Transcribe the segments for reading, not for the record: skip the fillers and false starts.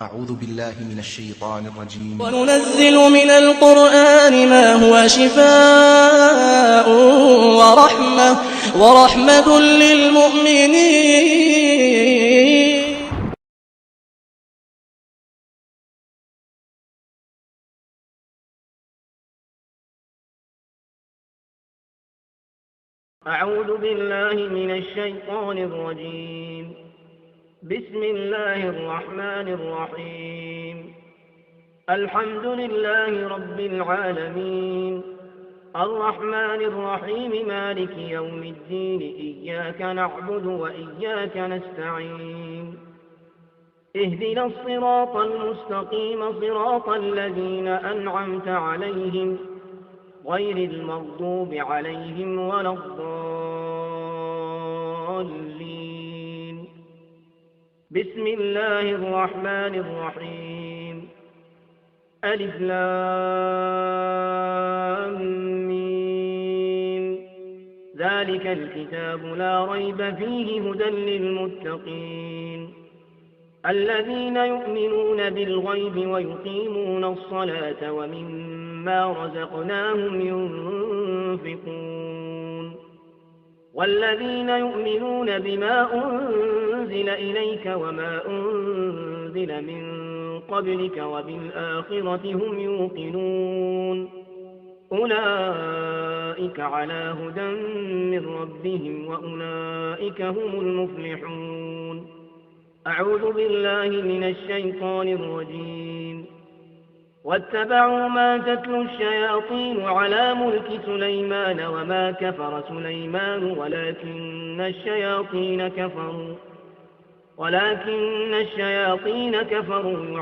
أعوذ بالله من الشيطان الرجيم. وننزل من القرآن ما هو شفاء ورحمة للمؤمنين. أعوذ بالله من الشيطان الرجيم. بسم الله الرحمن الرحيم. الحمد لله رب العالمين، الرحمن الرحيم، مالك يوم الدين، إياك نعبد وإياك نستعين. اهدنا الصراط المستقيم، صراط الذين أنعمت عليهم غير المغضوب عليهم ولا الضالين. بسم الله الرحمن الرحيم. ألف لام ميم. ذلك الكتاب لا ريب فيه هدى للمتقين الذين يؤمنون بالغيب ويقيمون الصلاة ومما رزقناهم ينفقون والذين يؤمنون بما أنزل إليك وما أنزل من قبلك وبالآخرة هم يوقنون أولئك على هدى من ربهم وأولئك هم المفلحون. أعوذ بالله من الشيطان الرجيم. واتبعوا ما تتلو الشياطين على ملك سليمان وما كفر سليمان ولكن الشياطين كفروا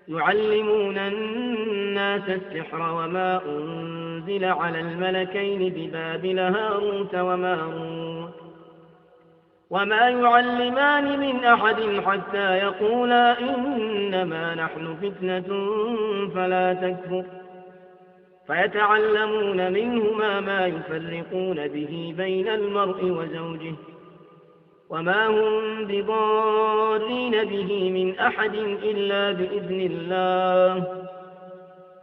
يعلمون الناس السحر وما أنزل على الملكين ببابل هاروت وماروت وما يعلمان من أحد حتى يقولا إنما نحن فتنة فلا تكفر فيتعلمون منهما ما يفرقون به بين المرء وزوجه وما هم بضارين به من أحد إلا بإذن الله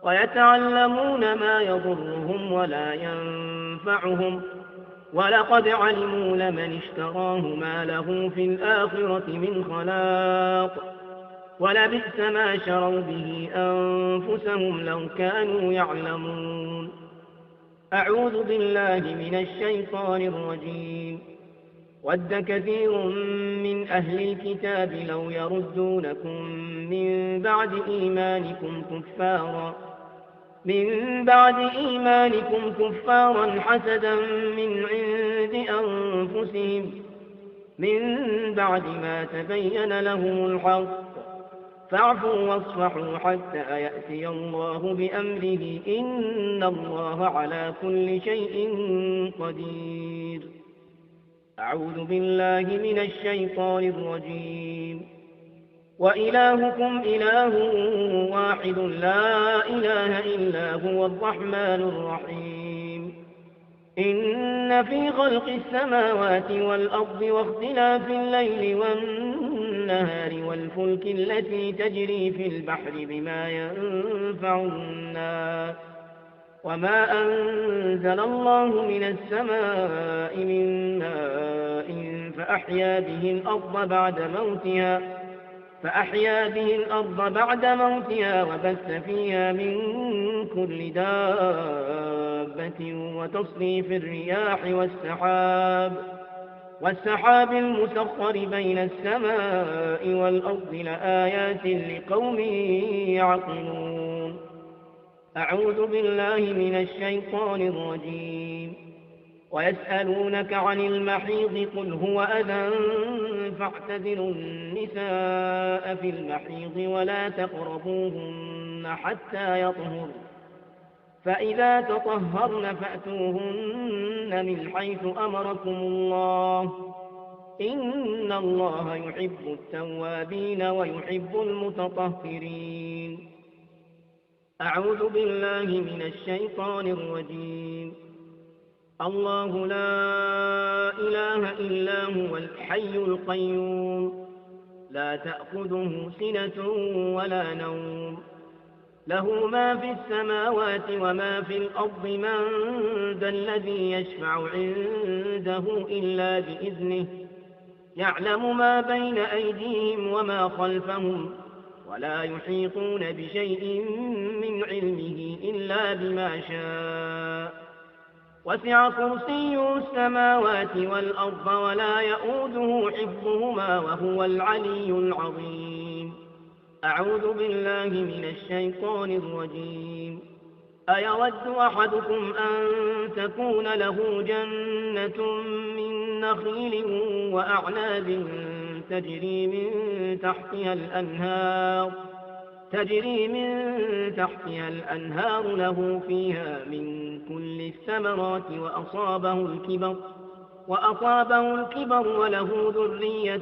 ويتعلمون ما يضرهم ولا ينفعهم ولقد علموا لمن اشتراه ما له في الآخرة من خلاق ولبئس ما شروا به أنفسهم لو كانوا يعلمون. أعوذ بالله من الشيطان الرجيم. ود كثير من أهل الكتاب لو يردونكم من بعد إيمانكم كفارا حسدا من عند أنفسهم من بعد ما تبين لهم الحق فاعفوا واصفحوا حتى يأتي الله بأمره إن الله على كل شيء قدير. أعوذ بالله من الشيطان الرجيم. وإلهكم إله واحد لا إله إلا هو الرحمن الرحيم. إن في خلق السماوات والأرض واختلاف الليل والنهار والفلك التي تجري في البحر بما ينفع الناس وما أنزل الله من السماء من ماء فأحيا به الأرض بعد موتها وبث فيها من كل دابة وتصريف الرياح والسحاب المسخر بين السماء والأرض لآيات لقوم يعقلون. أعوذ بالله من الشيطان الرجيم. ويسألونك عن المحيض قل هو أذى فاعتزلوا النساء في المحيض ولا تقربوهن حتى يطهرن فإذا تطهرن فأتوهن من حيث أمركم الله إن الله يحب التوابين ويحب المتطهرين. أعوذ بالله من الشيطان الرجيم. الله لا إله إلا هو الحي القيوم لا تأخذه سنة ولا نوم له ما في السماوات وما في الأرض من ذا الذي يشفع عنده إلا بإذنه يعلم ما بين أيديهم وما خلفهم ولا يحيطون بشيء من علمه إلا بما شاء وسع كرسيه السماوات والأرض ولا يؤوده حفظهما وهو العلي العظيم أعوذ بالله من الشيطان الرجيم أيود أحدكم أن تكون له جنة من نخيل وأعناب تجري من تحتها الأنهار له فيها من كل الثمرات وأصابه الكبر وله ذرية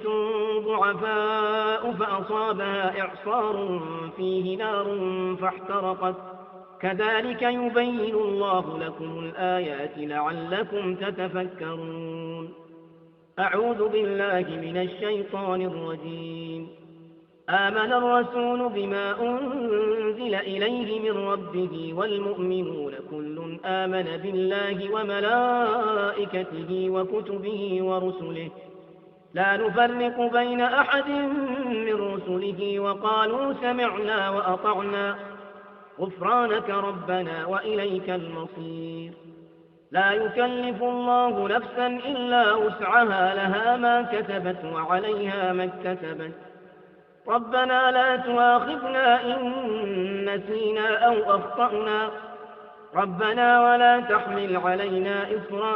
ضعفاء فأصابها إعصار فيه نار فاحترقت كذلك يبين الله لكم الآيات لعلكم تتفكرون أعوذ بالله من الشيطان الرجيم آمن الرسول بما أنزل إليه من ربه والمؤمنون كل آمن بالله وملائكته وكتبه ورسله لا نفرق بين أحد من رسله وقالوا سمعنا وأطعنا غفرانك ربنا وإليك المصير لا يكلف الله نفسا إلا وسعها لها ما كسبت وعليها ما اكتسبت ربنا لا تؤاخذنا إن نسينا أو أخطأنا ربنا ولا تحمل علينا إصرا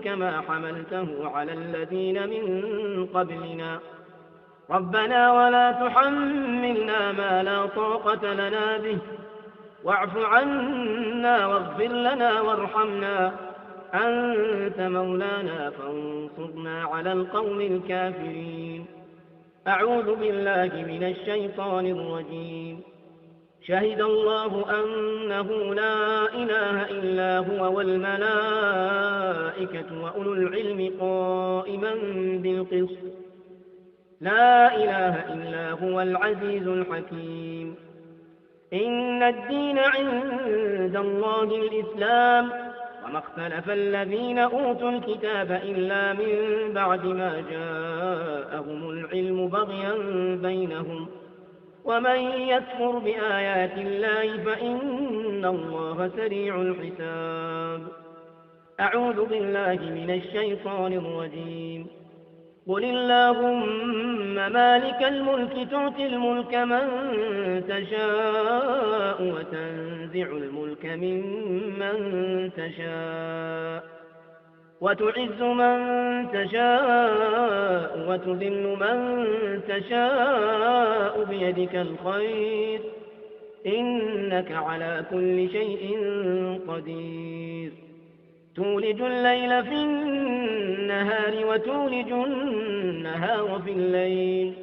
كما حملته على الذين من قبلنا ربنا ولا تحملنا ما لا طاقة لنا به واعف عنا واغفر لنا وارحمنا أنت مولانا فانصرنا على القوم الكافرين أعوذ بالله من الشيطان الرجيم شهد الله أنه لا إله إلا هو والملائكة وأولو العلم قائما بالقسط لا إله إلا هو العزيز الحكيم إن الدين عند الله الإسلام وما اختلف الذين أوتوا الكتاب إلا من بعد ما جاءهم العلم بغيا بينهم ومن يكفر بآيات الله فإن الله سريع الحساب أعوذ بالله من الشيطان الرجيم قل اللهم مالك الملك تؤتي الملك من تشاء وتنزع الملك ممن تشاء وتعز من تشاء وتذل من تشاء بيدك الخير إنك على كل شيء قدير تولج الليل في النهار وتولج النهار في الليل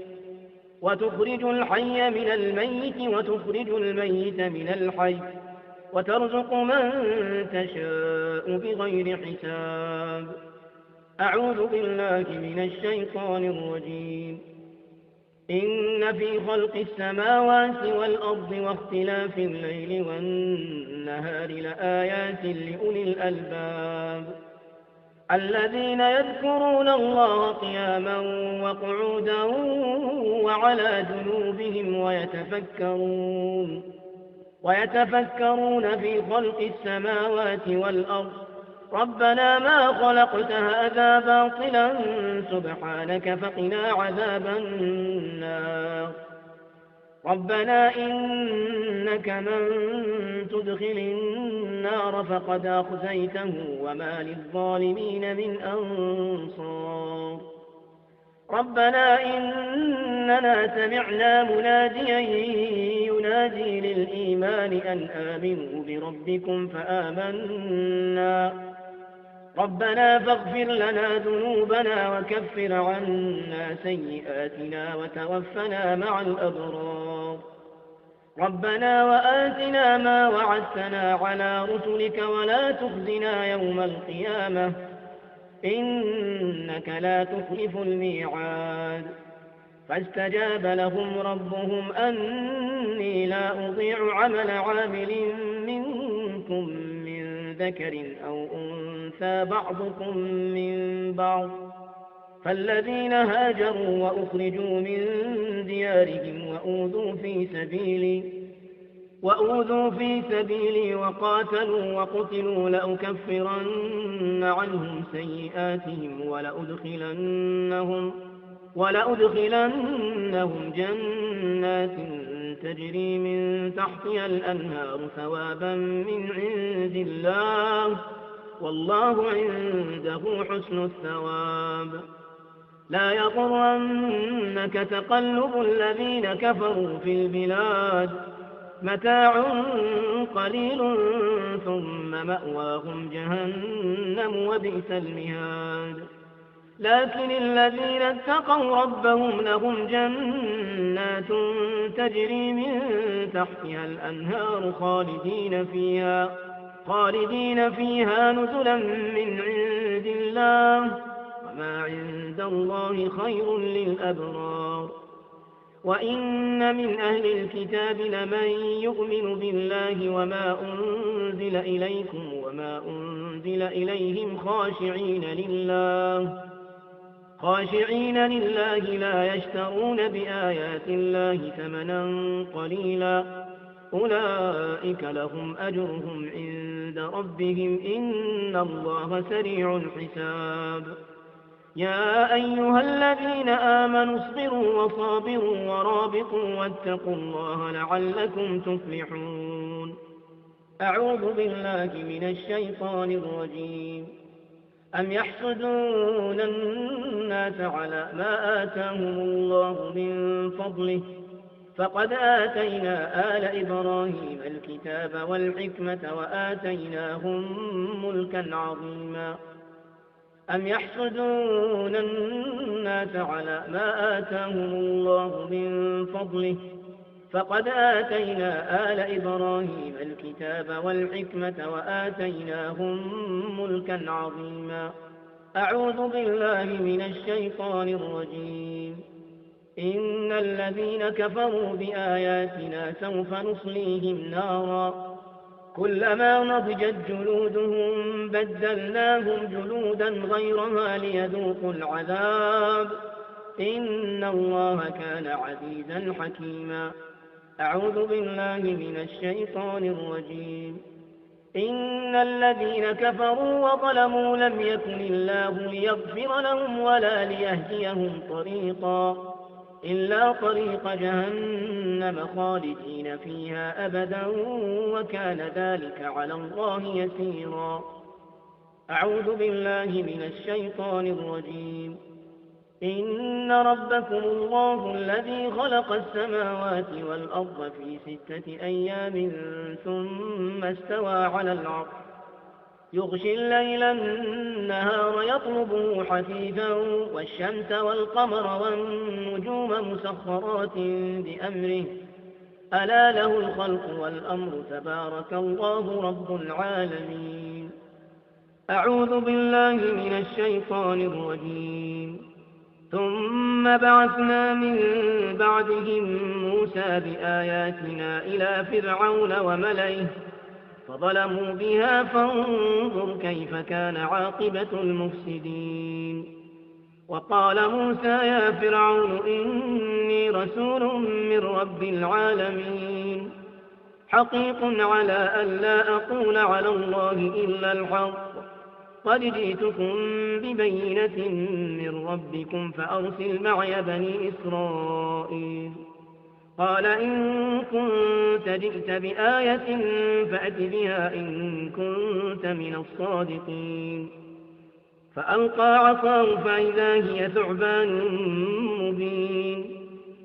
وتخرج الحي من الميت وتخرج الميت من الحي وترزق من تشاء بغير حساب أعوذ بالله من الشيطان الرجيم إن في خلق السماوات والأرض واختلاف الليل والنهار لآيات لأولي الألباب الذين يذكرون الله قياما وقعودا وعلى جنوبهم ويتفكرون في خلق السماوات والأرض ربنا ما خلقت هذا باطلا سبحانك فقنا عذاب النار ربنا إنك من تدخل النار فقد أخزيته وما للظالمين من أنصار ربنا إننا سمعنا مناديا ينادي للإيمان أن آمنوا بربكم فآمنا ربنا فاغفر لنا ذنوبنا وكفر عنا سيئاتنا وتوفنا مع الأبرار ربنا وآتنا ما وعدتنا على رسلك ولا تخزنا يوم القيامة إنك لا تخلف الميعاد فاستجاب لهم ربهم أني لا أضيع عمل عامل منكم من ذكر أو أنثى بعضكم من بعض. فالذين هاجروا وأخرجوا من ديارهم وأوذوا في سبيلي وقاتلوا وقتلوا لأكفرن عنهم سيئاتهم ولأدخلنهم جنات تجري من تحتها الأنهار ثوابا من عند الله والله عنده حسن الثواب. لا يغرنك تقلب الذين كفروا في البلاد متاع قليل ثم مأواهم جهنم وبئس المهاد. لكن الذين اتقوا ربهم لهم جنات تجري من تحتها الأنهار خالدين فيها نزلا من عند الله وما عند الله خير للأبرار. وإن من أهل الكتاب لمن يؤمن بالله وما أنزل إليكم وما أنزل إليهم خاشعين لله لا يشترون بآيات الله ثمنا قليلا أولئك لهم أجرهم عند ربهم إن الله سريع الحساب. يا أيها الذين آمنوا اصبروا وصابروا ورابطوا واتقوا الله لعلكم تفلحون. أعوذ بالله من الشيطان الرجيم. أم يحسدون الناس على ما آتاهم الله من فضله فقد آتينا آل إبراهيم الكتاب والحكمة وآتيناهم ملكا عظيما. أم يحسدون الناس على ما آتاهم الله من فضله فقد آتينا آل إبراهيم الكتاب والحكمة وآتيناهم ملكا عظيما. أعوذ بالله من الشيطان الرجيم. إن الذين كفروا بآياتنا سوف نصليهم نارا كلما نضجت جلودهم بدلناهم جلودا غيرها ليذوقوا العذاب إن الله كان عزيزا حكيما. أعوذ بالله من الشيطان الرجيم. إن الذين كفروا وظلموا لم يكن الله ليغفر لهم ولا ليهديهم طريقا إلا طريق جهنم خالدين فيها أبدا وكان ذلك على الله يسيرا. أعوذ بالله من الشيطان الرجيم. إن ربكم الله الذي خلق السماوات والأرض في 6 أيام ثم استوى على العرش يغشي الليل النهار يطلبه حثيثا والشمس والقمر والنجوم مسخرات بأمره ألا له الخلق والأمر تبارك الله رب العالمين. أعوذ بالله من الشيطان الرجيم. ثم بعثنا من بعدهم موسى بآياتنا إلى فرعون وملئه فظلموا بها فانظر كيف كان عاقبة المفسدين. وقال موسى يا فرعون إني رسول من رب العالمين حقيق على أن لا أقول على الله إلا الحق قد جئتكم ببينة من ربكم فأرسل معي بني إسرائيل. قال إن كنت جئت بآية فأت بها إن كنت من الصادقين. فألقى عصاه فإذا هي ثعبان مبين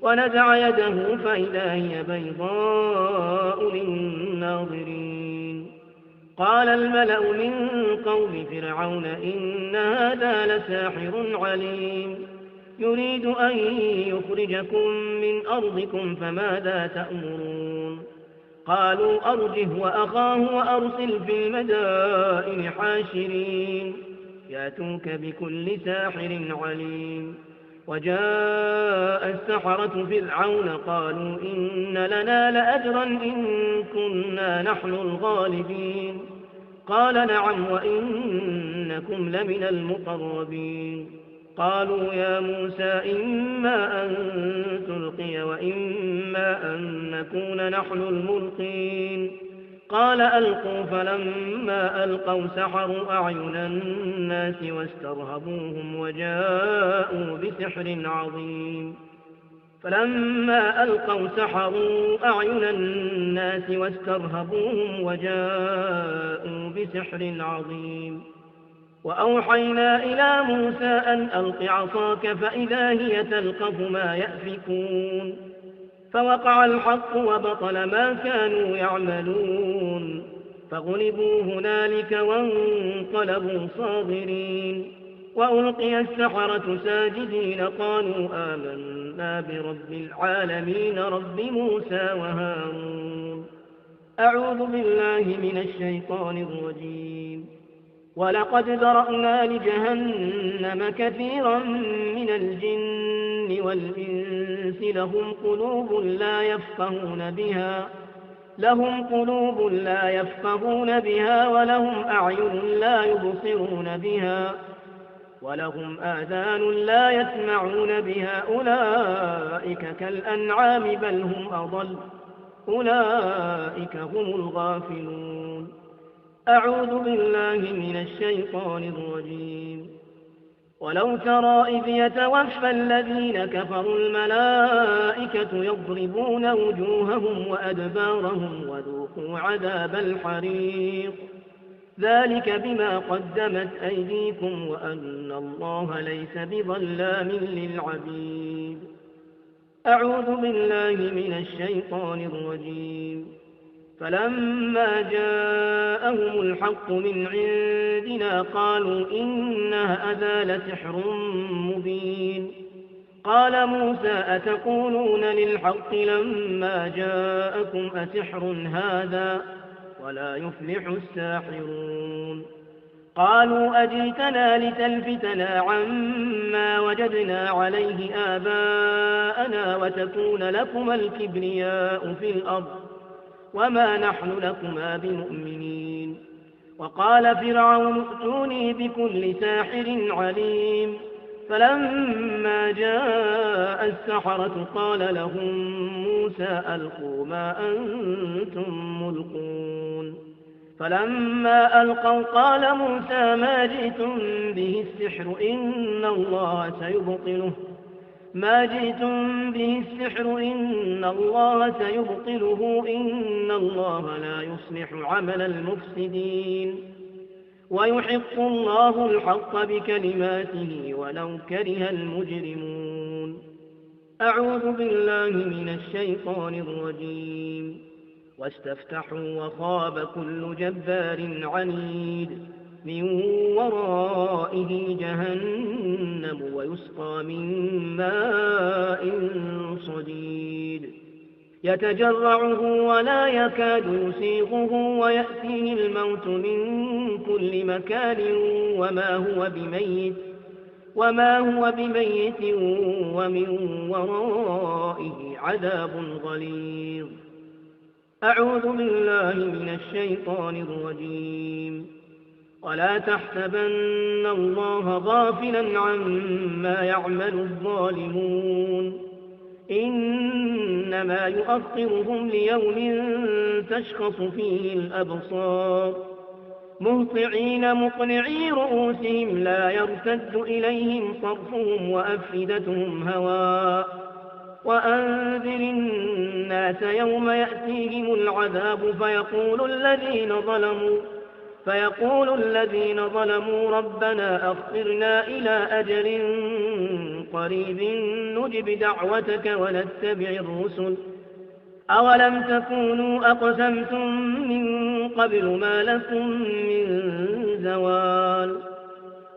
ونزع يده فإذا هي بيضاء للناظرين. قال الملأ من قوم فرعون إن هذا لساحر عليم يريد أن يخرجكم من أرضكم فماذا تأمرون. قالوا أرجه وأخاه وأرسل في المدائن حاشرين يأتوك بكل ساحر عليم. وجاء السحرة فرعون قالوا إن لنا لأجرا إن كنا نحن الغالبين قال نعم وإنكم لمن المقربين قالوا يا موسى إما أن تلقي وإما أن نكون نحن الملقين قال ألقوا فلما ألقوا سحروا أعين الناس واسترهبوهم وجاءوا بسحر عظيم فلما ألقوا سحروا أعين الناس واسترهبوهم وجاءوا بسحر عظيم وأوحينا إلى موسى أن ألق عصاك فإذا هي تلقف ما يأفكون فوقع الحق وبطل ما كانوا يعملون فغلبوا هنالك وانقلبوا صاغرين وألقي السحرة ساجدين قالوا آمنا برب العالمين رب موسى وهارون أعوذ بالله من الشيطان الرجيم ولقد ذرأنا لجهنم كثيرا من الجن والإنس لهم قلوب لا يفقهون بها ولهم أعين لا يبصرون بها ولهم آذان لا يسمعون بها أولئك كالأنعام بل هم أضل أولئك هم الغافلون أعوذ بالله من الشيطان الرجيم ولو ترى إذ يتوفى الذين كفروا الملائكة يضربون وجوههم وأدبارهم وذوقوا عذاب الحريق ذلك بما قدمت أيديكم وأن الله ليس بظلام للعبيد أعوذ بالله من الشيطان الرجيم فلما جاءهم الحق من عندنا قالوا إن هذا لسحر مبين قال موسى أتقولون للحق لما جاءكم أسحر هذا ولا يفلح الساحرون قالوا أجئتنا لتلفتنا عما وجدنا عليه آباءنا وتكون لكما الكبرياء في الأرض وما نحن لكما بمؤمنين وقال فرعون ائتوني بكل ساحر عليم فلما جاء السحرة قال لهم موسى ألقوا ما أنتم ملقون فلما ألقوا قال موسى ما جئتم به السحر إن الله سيبطله إن الله لا يصلح عمل المفسدين ويحق الله الحق بكلماته ولو كره المجرمون أعوذ بالله من الشيطان الرجيم واستفتحوا وخاب كل جبار عنيد من ورائه جهنم ويسقى من ماء صديد يتجرعه ولا يكاد يسيغه ويأتيه الموت من كل مكان وما هو بميت ومن ورائه عذاب غليظ أعوذ بالله من الشيطان الرجيم ولا تحسبن الله غافلا عما يعمل الظالمون إنما يؤخرهم ليوم تشخص فيه الأبصار مهطعين مقنعي رؤوسهم لا يرتد إليهم صرفهم وأفئدتهم هواء وأنذر الناس يوم يأتيهم العذاب فيقول الذين ظلموا ربنا أخرنا إلى أجل قريب نجب دعوتك ونتبع الرسل أولم تكونوا أقسمتم من قبل ما لكم من زوال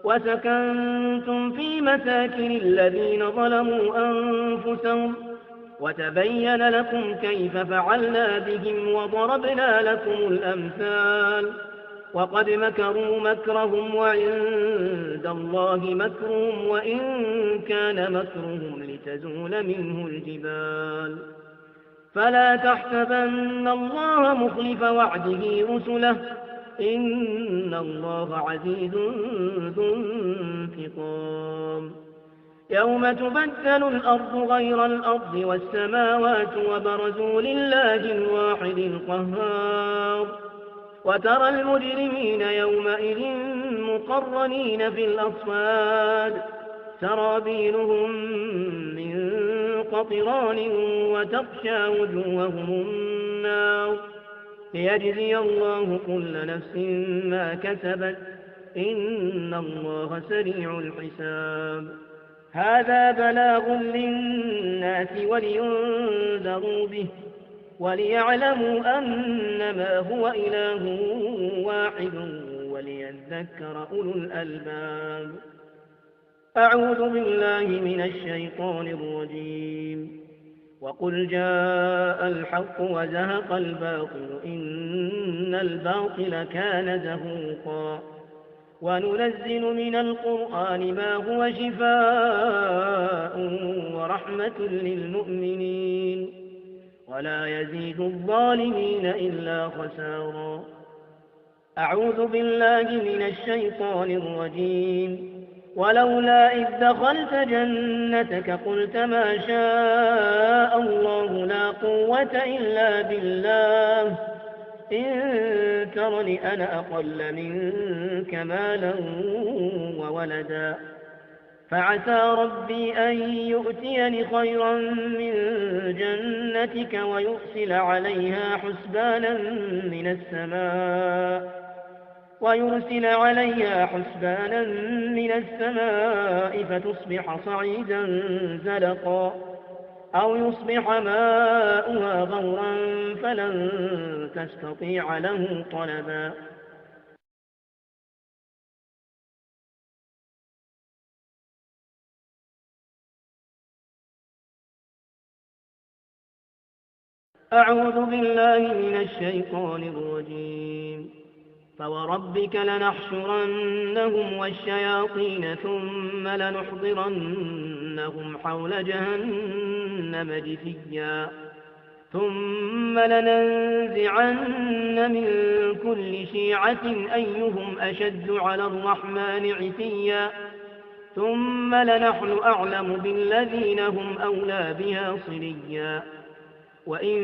وسكنتم في مساكن الذين ظلموا أنفسهم وتبين لكم كيف فعلنا بهم وضربنا لكم الأمثال وقد مكروا مكرهم وعند الله مكرهم وإن كان مكرهم لتزول منه الجبال فلا تحسبن الله مخلف وعده رسله إن الله عزيز ذو انتقام يوم تبدل الأرض غير الأرض والسماوات وبرزوا لله الواحد القهار وترى المجرمين يومئذ مقرنين في الأصفاد سرابيلهم من قطران وتغشى وجوههم النار ليجزي الله كل نفس ما كسبت إن الله سريع الحساب هذا بلاغ للناس ولينذروا به وليعلموا أنما هو إله واحد وليذكر أولو الألباب أعوذ بالله من الشيطان الرجيم وقل جاء الحق وزهق الباطل إن الباطل كان زهوقا وننزل من القرآن ما هو شفاء ورحمة للمؤمنين ولا يزيد الظالمين إلا خسارا أعوذ بالله من الشيطان الرجيم ولولا إذ دخلت جنتك قلت ما شاء الله لا قوة إلا بالله إن ترني أنا أقل منك مالا وولدا فعسى ربي أن يؤتيني خيرا من جنتك ويرسل عليها حسبانا من السماء فتصبح صعيدا زلقا أو يصبح ماؤها غورا فلن تستطيع له طلبا أعوذ بالله من الشيطان الرجيم فوربك لنحشرنهم والشياطين ثم لنحضرنهم حول جهنم جثيا ثم لننزعن من كل شيعة أيهم أشد على الرحمن عتيا ثم لنحن أعلم بالذين هم أولى بها صليا وإن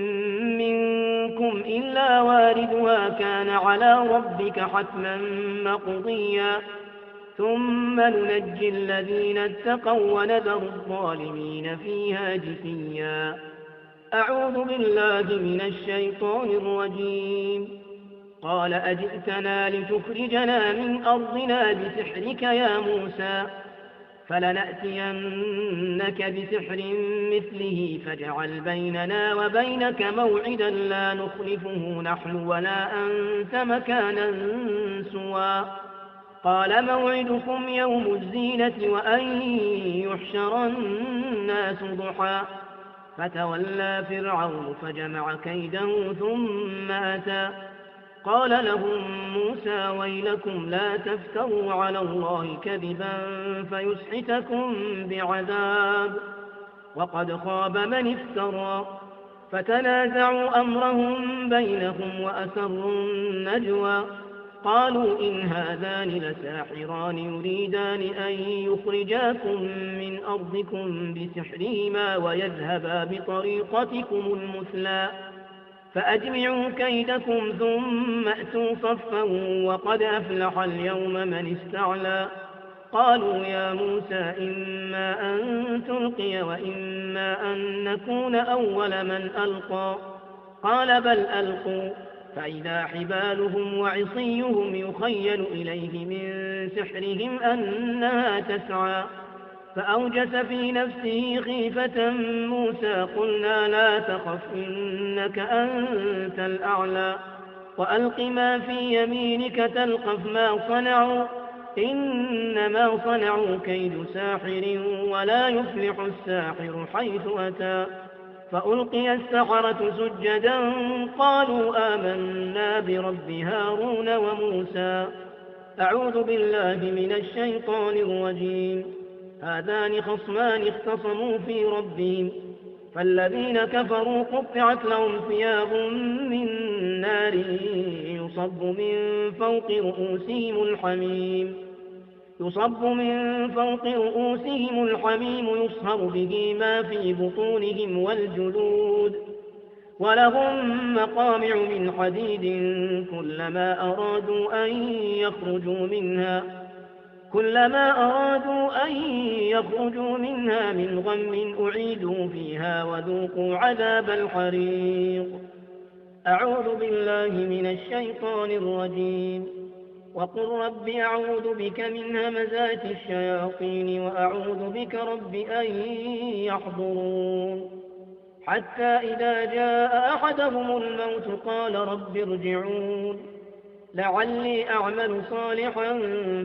منكم إلا واردها كان على ربك حتما مقضيا ثم ننجي الذين اتقوا ونذر الظالمين فيها جثيا أعوذ بالله من الشيطان الرجيم قال أجئتنا لتخرجنا من أرضنا بسحرك يا موسى فلنأتينك بسحر مثله فاجعل بيننا وبينك موعدا لا نخلفه نحن ولا أنت مكانا سوى قال موعدكم يوم الزينة وأن يحشر الناس ضحى فتولى فرعون فجمع كيده ثم أتى قال لهم موسى ويلكم لا تفتروا على الله كذبا فيسحتكم بعذاب وقد خاب من افترى فتنازعوا أمرهم بينهم وأسروا النجوى قالوا إن هذان لساحران يريدان أن يخرجاكم من أرضكم بسحرهما ويذهبا بطريقتكم المثلى فأجمعوا كيدكم ثم أتوا صفا وقد أفلح اليوم من استعلى قالوا يا موسى إما أن تلقي وإما أن نكون أول من ألقى قال بل ألقوا فإذا حبالهم وعصيهم يخيل إليه من سحرهم أنها تسعى فأوجس في نفسه خيفة موسى قلنا لا تخف إنك أنت الأعلى وألق ما في يمينك تلقف ما صنعوا إنما صنعوا كيد ساحر ولا يفلح الساحر حيث أتى فألقي السحرة سجدا قالوا آمنا برب هارون وموسى. أعوذ بالله من الشيطان الرجيم. هذان خصمان اختصموا في ربهم فالذين كفروا قطعت لهم ثياب من نار يصب من فوق رؤوسهم الحميم يصهر به ما في بطونهم والجلود ولهم مقامع من حديد كلما أرادوا أن يخرجوا منها من غم أعيدوا فيها وذوقوا عذاب الحريق. أعوذ بالله من الشيطان الرجيم. وقل رب أعوذ بك من همزات الشياطين وأعوذ بك رب أن يحضرون. حتى إذا جاء أحدهم الموت قال رب ارجعون لعلي أعمل صالحا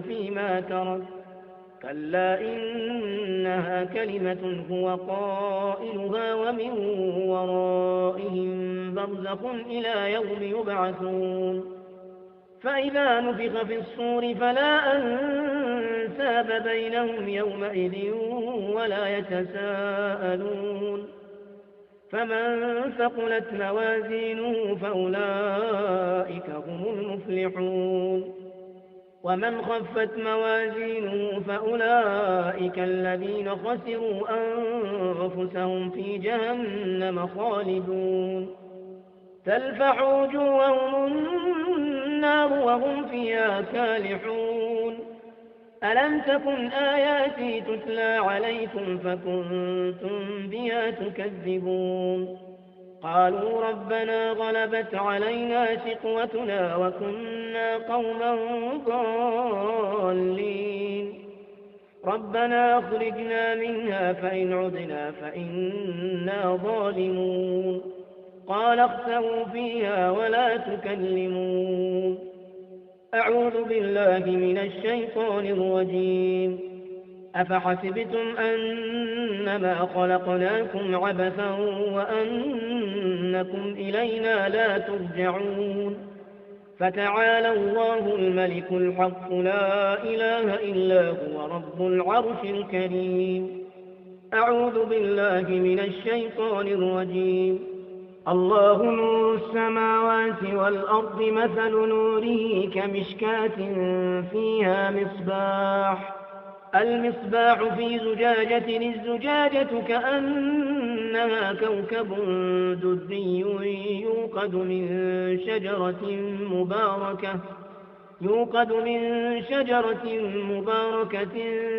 فيما ترك كلا إنها كلمة هو قائلها ومن ورائهم برزخ إلى يوم يبعثون. فإذا نفخ في الصور فلا أنساب بينهم يومئذ ولا يتساءلون. فمن ثقلت موازينه فأولئك هم المفلحون ومن خفت موازينه فأولئك الذين خسروا أنفسهم في جهنم خالدون. تلفح وجوههم النار وهم فيها كالحون. ألم تكن آياتي تتلى عليكم فكنتم بها تكذبون. قالوا ربنا غلبت علينا شقوتنا وكنا قوما ضالين ربنا أخرجنا منها فإن عدنا فإنا ظالمون. قال اخسئوا فيها ولا تكلمون. أعوذ بالله من الشيطان الرجيم. أفحسبتم أنما خلقناكم عبثا وأنكم إلينا لا ترجعون. فتعالى الله الملك الحق لا إله إلا هو رب العرش الكريم. أعوذ بالله من الشيطان الرجيم. الله نور السماوات والأرض مثل نوره كمشكاة فيها مصباح. المصباح في زجاجة الزجاجة كأنها كوكب دري يوقد من شجرة مباركة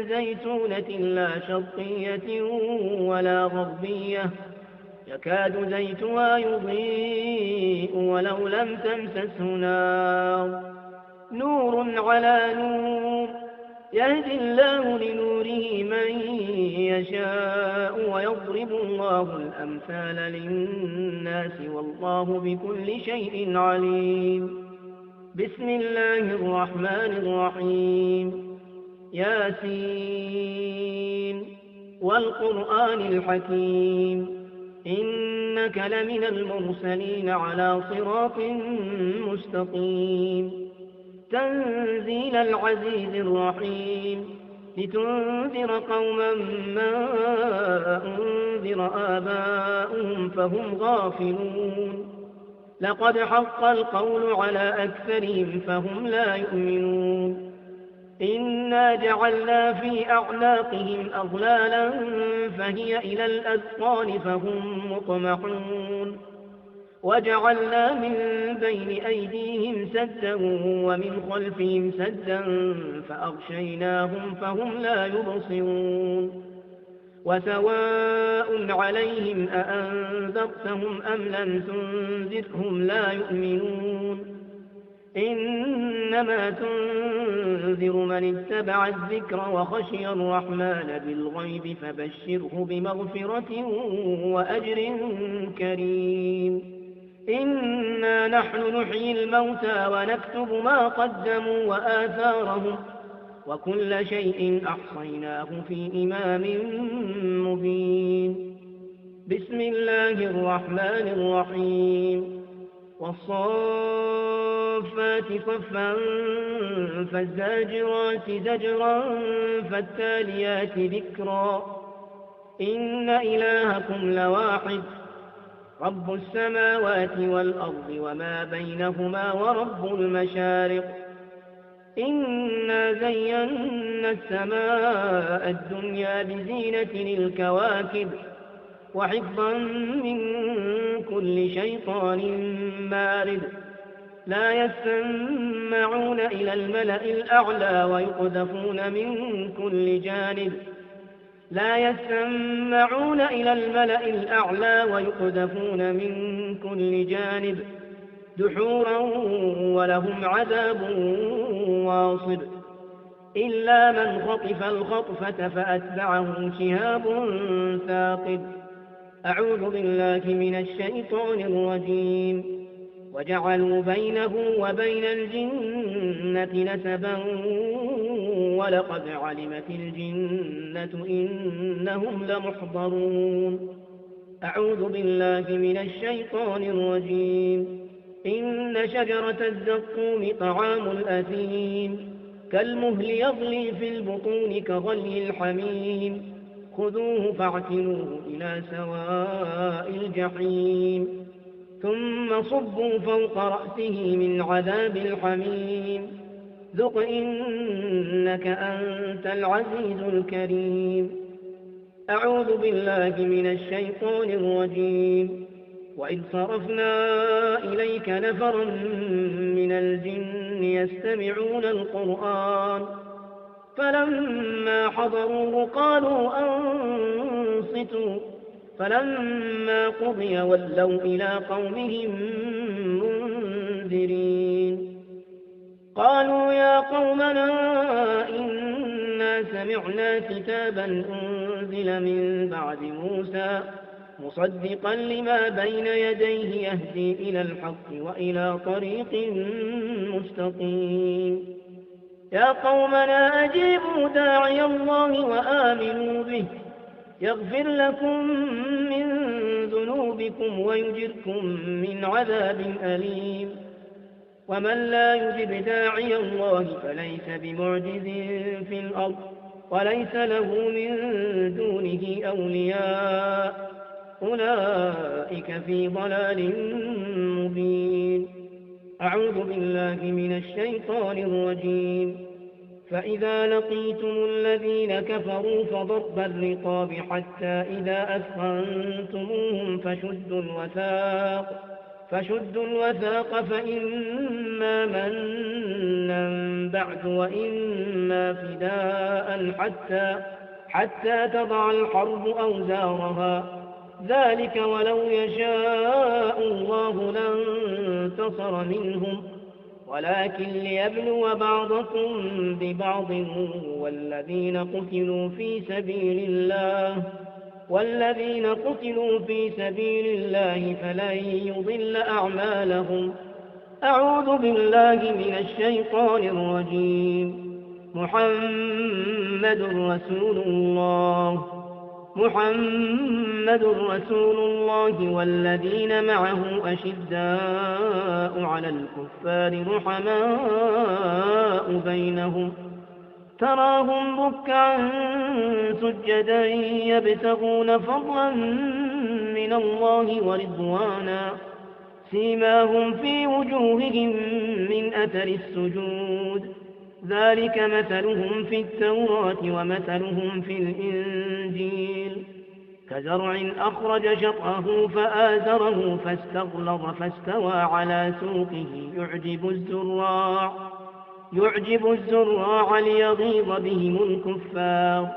زيتونة لا شرقية ولا غربية يكاد زيتها يضيء ولو لم تمسسه نار نور على نور يهدي الله لنوره من يشاء ويضرب الله الأمثال للناس والله بكل شيء عليم. بسم الله الرحمن الرحيم. ياسين والقرآن الحكيم إنك لمن المرسلين على صراط مستقيم. تنزيل العزيز الرحيم لتنذر قوما ما أنذر آباؤهم فهم غافلون. لقد حق القول على أكثرهم فهم لا يؤمنون. إنا جعلنا في أعناقهم أغلالا فهي إلى الأذقان فهم مقمحون. وجعلنا من بين أيديهم سدا ومن خلفهم سدا فأغشيناهم فهم لا يبصرون. وسواء عليهم أأنذرتهم أم لم تنذرهم لا يؤمنون. إنما تنذر من اتبع الذكر وخشي الرحمن بالغيب فبشره بمغفرة وأجر كريم. إنا نحن نحيي الموتى ونكتب ما قدموا وآثارهم وكل شيء أحصيناه في إمام مبين. بسم الله الرحمن الرحيم والصافات صفا فالزاجرات زجرا فالتاليات ذكرا إن إلهكم لواحد رب السماوات والأرض وما بينهما ورب المشارق إنا زينا السماء الدنيا بزينة الكواكب وحفظا من كل شيطان مارد لا يسمعون إلى الملأ الأعلى ويقذفون من كل جانب دحورا ولهم عذاب واصب إلا من خطف الخطفة فأتبعه شهاب ثاقب أعوذ بالله من الشيطان الرجيم وجعلوا بينه وبين الجنة نسبا ولقد علمت الجنة إنهم لمحضرون أعوذ بالله من الشيطان الرجيم إن شجرة الزقوم طعام الأثيم كالمهل يغلي في البطون كغلي الحميم خذوه فاعتلوه إلى سواء الجحيم ثم صبوا فوق رأسه من عذاب الحميم ذق إنك أنت العزيز الكريم أعوذ بالله من الشيطان الرجيم وإذ صرفنا إليك نفرا من الجن يستمعون القرآن فلما حضروه قالوا أنصتوا فلما قضي ولوا إلى قومهم منذرين قالوا يا قومنا إنا سمعنا كتابا أنزل من بعد موسى مصدقا لما بين يديه يهدي إلى الحق وإلى طريق مستقيم يا قومنا أجيبوا داعي الله وآمنوا به يغفر لكم من ذنوبكم ويجركم من عذاب أليم ومن لا يجب داعي الله فليس بمعجز في الأرض وليس له من دونه أولياء أولئك في ضلال مبين أعوذ بالله من الشيطان الرجيم فإذا لقيتم الذين كفروا فضرب الرقاب حتى إذا أثخنتموهم فشدوا الوثاق فإما منا بعد وإما فداء حتى تضع الحرب أوزارها ذلك ولو يشاء الله لانتصر منهم ولكن ليبلو بعضكم ببعض والذين قتلوا في سبيل الله فلن يضل أعمالهم أعوذ بالله من الشيطان الرجيم محمد رسول الله والذين معه أشداء على الكفار رحماء بينهم تراهم ركعا سجدا يبتغون فضلا من الله ورضوانا سيماهم في وجوههم من أثر السجود ذلك مثلهم في التوراة ومثلهم في الإنجيل كزرع أخرج شطأه فآزره فاستغلظ فاستوى على سوقه يعجب الزراع ليغيظ بهم الكفار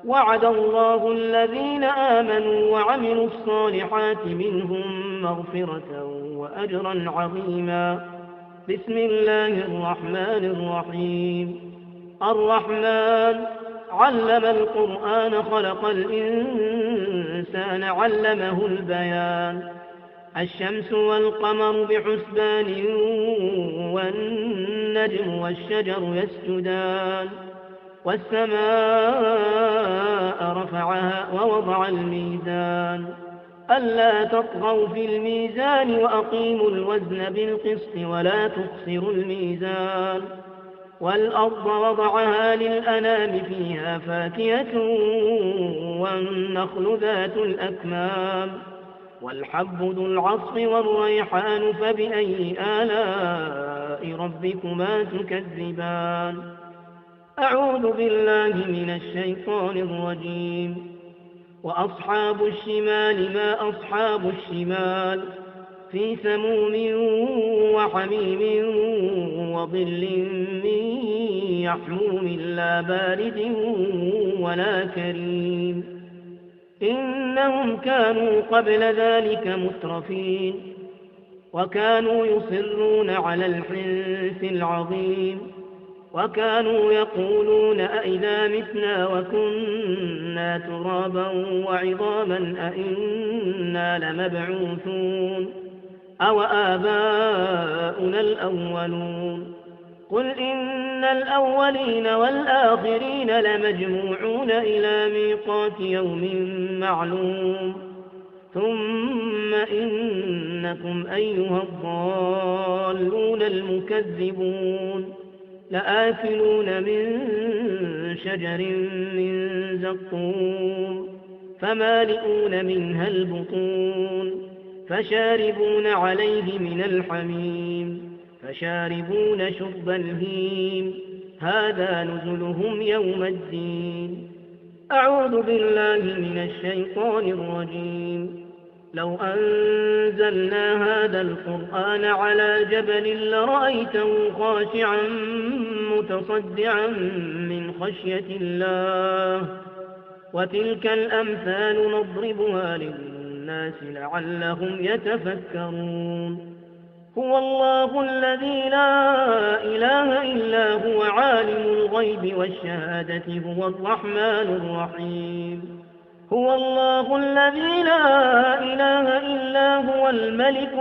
وعد الله الذين آمنوا وعملوا الصالحات منهم مغفرة وأجرا عظيما بسم الله الرحمن الرحيم الرحمن علم القرآن خلق الإنسان علمه البيان الشمس والقمر بحسبان والنجم والشجر يسجدان والسماء رفعها ووضع الميزان ألا تطغوا في الميزان وأقيموا الوزن بالقسط ولا تخسروا الميزان والأرض وضعها للأنام فيها فاكهة والنخل ذات الأكمام والحب ذو العصف والريحان فبأي آلاء ربكما تكذبان أعوذ بالله من الشيطان الرجيم وأصحاب الشمال ما أصحاب الشمال في سموم وحميم وظل من يحموم لا بارد ولا كريم إنهم كانوا قبل ذلك مترفين وكانوا يصرون على الحنث العظيم وكانوا يقولون أئذا متنا وكنا ترابا وعظاما أئنا لمبعوثون أو آباؤنا الأولون قل إن الأولين والآخرين لمجموعون إلى ميقات يوم معلوم ثم إنكم أيها الضالون المكذبون لآكلون من شجر من زقوم فمالئون منها البطون فشاربون عليه من الحميم فشاربون شرب الهيم هذا نزلهم يوم الدين أعوذ بالله من الشيطان الرجيم لو أنزلنا هذا القرآن على جبل لرأيته خاشعا متصدعا من خشية الله وتلك الأمثال نضربها للناس لعلهم يتفكرون هو الله الذي لا إله إلا هو عالم الغيب والشهادة هو الرحمن الرحيم هو الله الذي لا إله إلا هو الملك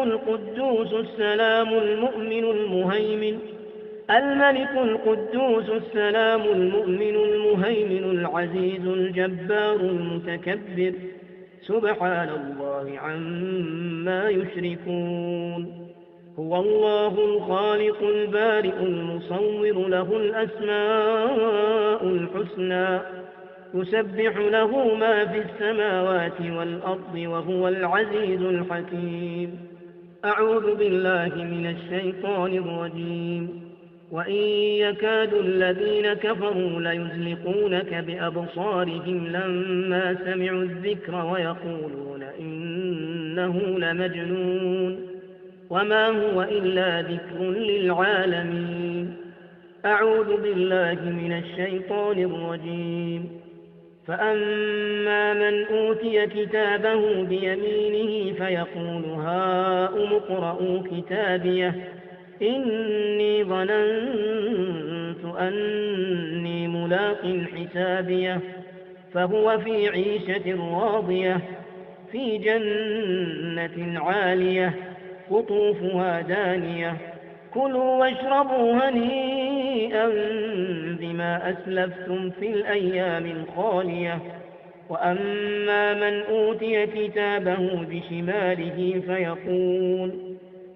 القدوس السلام المؤمن المهيمن العزيز الجبار المتكبر سبحان الله عما يشركون هو الله الخالق البارئ المصور له الأسماء الحسنى يسبح له ما في السماوات والأرض وهو العزيز الحكيم أعوذ بالله من الشيطان الرجيم وإن يكاد الذين كفروا ليزلقونك بأبصارهم لما سمعوا الذكر ويقولون إنه لمجنون وما هو إلا ذكر للعالمين أعوذ بالله من الشيطان الرجيم فأما من أوتي كتابه بيمينه فيقول هاؤم اقرءوا كتابيه إني ظننت أني ملاق حسابيه فهو في عيشة راضية في جنة عالية قطوفها دانية كلوا واشربوا هنيئا بما أسلفتم في الأيام الخالية وأما من أوتي كتابه بشماله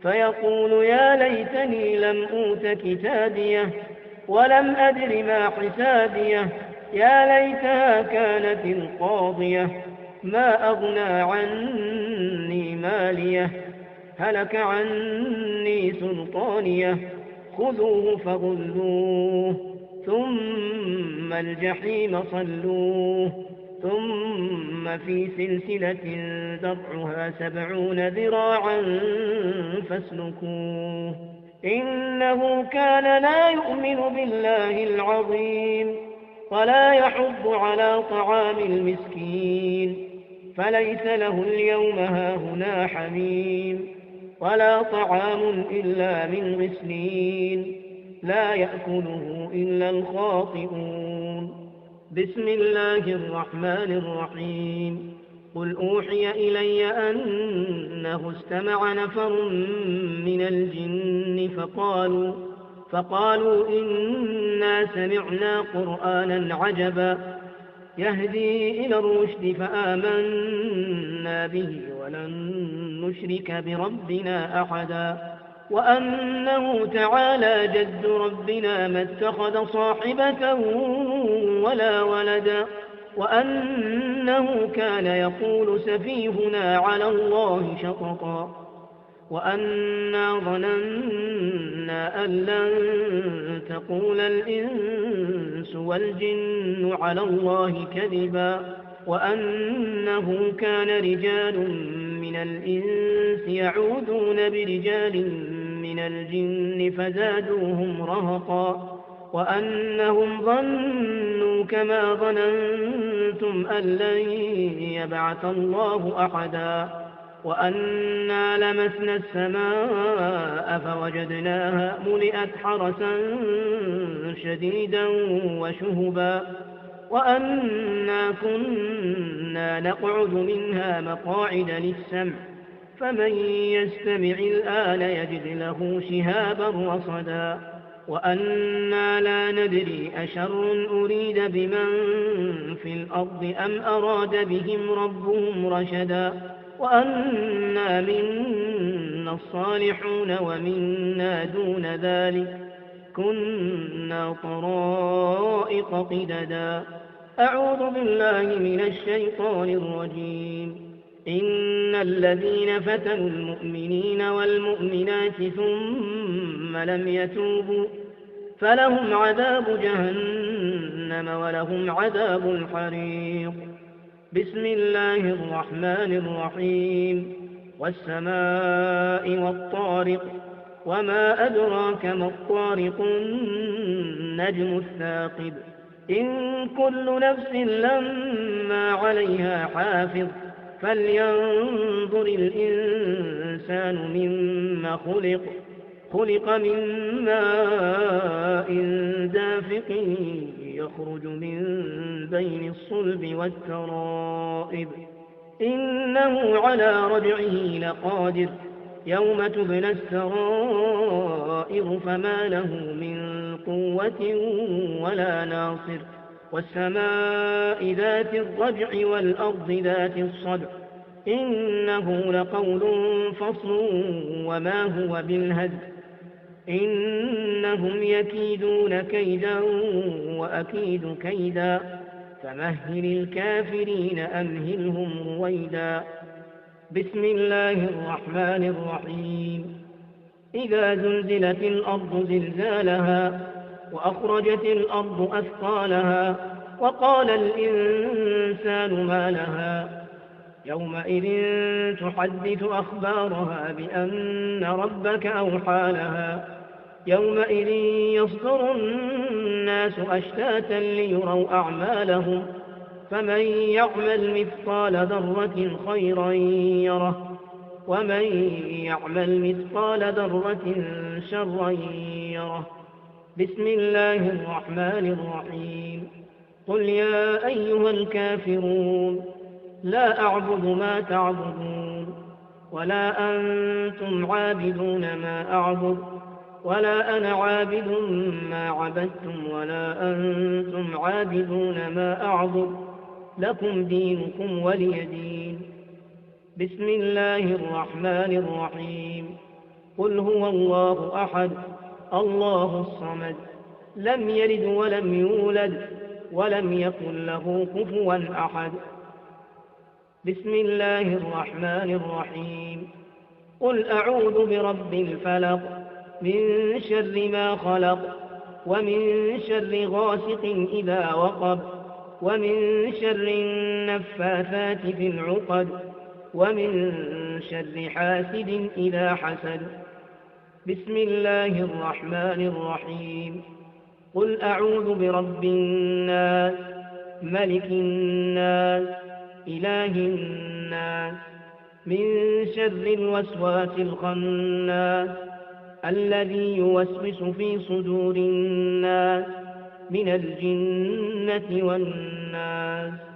فيقول يا ليتني لم أوت كتابيه ولم أدر ما حسابيه يا ليتها كانت القاضية ما أغنى عني ماليه هلك عني سلطانيه خذوه فغلوه ثم الجحيم صلوه ثم في سلسلة ذرعها 70 ذراعا فاسلكوه إنه كان لا يؤمن بالله العظيم ولا يحض على طعام المسكين فليس له اليوم هاهنا حميم ولا طعام إلا من غسلين لا يأكله إلا الخاطئون بسم الله الرحمن الرحيم قل أوحي إلي أنه استمع نفر من الجن فقالوا إنا سمعنا قرآنا عجبا يهدي إلى الرشد فآمنا به ولن نشرك بربنا أحدا وأنه تعالى جد ربنا ما اتخذ صاحبة ولا ولدا وأنه كان يقول سفيهنا على الله شططا وأنا ظننا أن لن تقول الإنس والجن على الله كذبا وأنه كان رجال من الإنس يعوذون برجال من الجن فزادوهم رهقا وأنهم ظنوا كما ظننتم أن لن يبعث الله أحدا وأنا لمسنا السماء فوجدناها ملئت حرسا شديدا وشهبا وأنا كنا نقعد منها مقاعد للسمع فمن يستمع الآن يجد له شهابا رصدا وأنا لا ندري أشر أريد بمن في الأرض أم أراد بهم ربهم رشدا وأنا منا الصالحون ومنا دون ذلك كنا طرائق قددا أعوذ بالله من الشيطان الرجيم إن الذين فتنوا المؤمنين والمؤمنات ثم لم يتوبوا فلهم عذاب جهنم ولهم عذاب الحريق بسم الله الرحمن الرحيم والسماء والطارق وما أدراك ما الطارق النجم الثاقب إن كل نفس لما عليها حافظ فلينظر الإنسان مما خلق من ماء دافق يخرج من بين الصلب والترائب إنه على رجعه لقادر يوم تبلى السرائر فما له من قوة ولا ناصر والسماء ذات الرجع والأرض ذات الصدع إنه لقول فصل وما هو بالهزل إنهم يكيدون كيدا وأكيد كيدا فمهل الكافرين أمهلهم رويدا بسم الله الرحمن الرحيم إذا زلزلت الأرض زلزالها وأخرجت الأرض أثقالها وقال الإنسان ما لها يومئذ تحدث أخبارها بأن ربك أوحى لها يومئذ يصدر الناس أشتاتا ليروا أعمالهم فمن يعمل مثقال ذرة خيرا يره ومن يعمل مثقال ذرة شرا يره بسم الله الرحمن الرحيم قل يا أيها الكافرون لا أعبد ما تعبدون ولا أنتم عابدون ما أعبد ولا أنا عابد ما عبدتم ولا أنتم عابدون ما أعبد لكم دينكم ولي دين بسم الله الرحمن الرحيم قل هو الله أحد الله الصمد لم يلد ولم يولد ولم يكن له كفوا أحد بسم الله الرحمن الرحيم قل أعوذ برب الفلق من شر ما خلق ومن شر غاسق إذا وقب ومن شر النفاثات في العقد ومن شر حاسد إذا حسد بسم الله الرحمن الرحيم قل أعوذ برب الناس ملك الناس إله الناس من شر الوسواس الخناس الذي يوسوس في صدور الناس من الجنة والناس